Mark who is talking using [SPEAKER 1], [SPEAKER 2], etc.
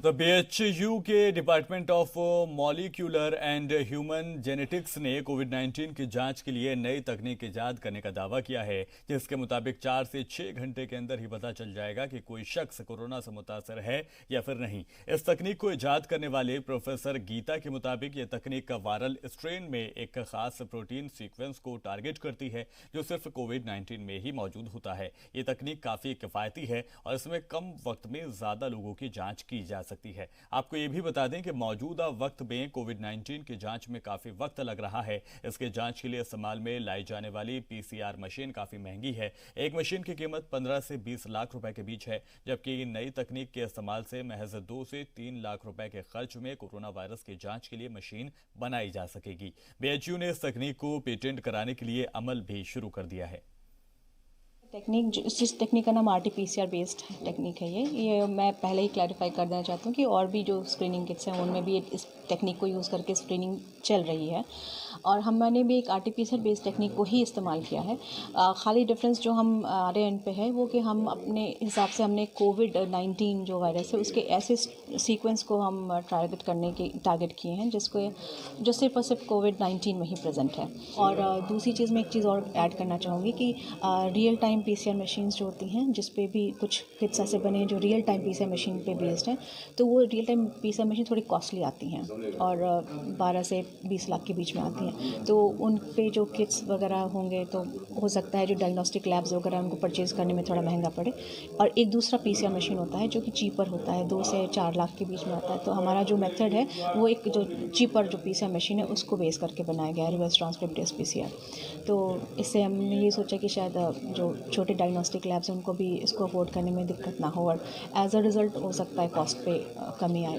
[SPEAKER 1] The BHU के department of molecular and human genetics ने कोविड-19 की जांच के लिए नई तकनीक ईजाद करने का दावा किया है, जिसके मुताबिक 4 से 6 घंटे के अंदर ही पता चल जाएगा कि कोई शख्स कोरोना से मुतासर है या फिर नहीं। इस तकनीक को ईजाद करने वाले प्रोफेसर गीता के मुताबिक ये तकनीक वायरल स्ट्रेन में एक खास प्रोटीन सीक्वेंस को टारगेट करती है, जो सिर्फ कोविड-19 में ही मौजूद होता है। ये तकनीक काफ़ी किफ़ायती है और इसमें कम वक्त में ज़्यादा लोगों की जाँच की जा सकती है। आपको ये भी बता दें कि मौजूदा वक्त में कोविड-19 की जांच में काफी वक्त लग रहा है। इसके जांच के लिए इस्तेमाल में लाई जाने वाली पीसीआर मशीन काफी महंगी है। एक मशीन की कीमत 15 से 20 लाख रुपए के बीच है, जबकि नई तकनीक के इस्तेमाल से महज 2 से 3 लाख रुपए के खर्च में कोरोना वायरस की जांच के लिए मशीन बनाई जा सकेगी। बीएचयू ने इस तकनीक को पेटेंट कराने के लिए अमल भी शुरू कर दिया है।
[SPEAKER 2] इस टेक्निक का नाम आरटी-पीसीआर बेस्ड टेक्निक है। ये मैं पहले ही क्लैरिफाई कर देना चाहती हूँ कि और भी जो स्क्रीनिंग किट्स हैं उनमें भी इस टेक्निक को यूज़ करके स्क्रीनिंग चल रही है और मैंने भी एक आरटी-पीसीआर बेस्ड टेक्निक को ही इस्तेमाल किया है। खाली डिफरेंस जो हमारे एंड पे है वो कि हम अपने हिसाब से हमने कोविड-19 जो वायरस है उसके ऐसे सीक्वेंस को हम टारगेट किए हैं जो सिर्फ और सिर्फ कोविड-19 में ही प्रेजेंट है। और दूसरी चीज़ मैं एक चीज़ और ऐड करना चाहूँगी कि रियल टाइम पीसीआर मशीन्स जो होती हैं जिस पे भी कुछ किट्स ऐसे बने हैं जो रियल टाइम पीसीआर मशीन पे बेस्ड हैं, तो वो रियल टाइम पीसीआर मशीन थोड़ी कॉस्टली आती हैं और 12 से 20 लाख के बीच में आती हैं। तो उन पे जो किट्स वगैरह होंगे तो हो सकता है जो डायग्नोस्टिक लैब्स वगैरह उनको परचेज़ करने में थोड़ा महंगा पड़े। और एक दूसरा पीसीआर मशीन होता है जो कि चीपर होता है, 2 से 4 लाख के बीच में आता है। तो हमारा जो मेथड है वो एक जो चीपर जो पीसीआर मशीन है उसको बेस करके बनाया गया है, रिवर्स ट्रांसक्रिप्टेज पीसीआर। तो इससे हमने ये सोचा कि शायद जो छोटे डायग्नोस्टिक लैब्स हैं उनको भी इसको अफोर्ड करने में दिक्कत ना हो और एज अ रिज़ल्ट हो सकता है कॉस्ट पे कमी आए।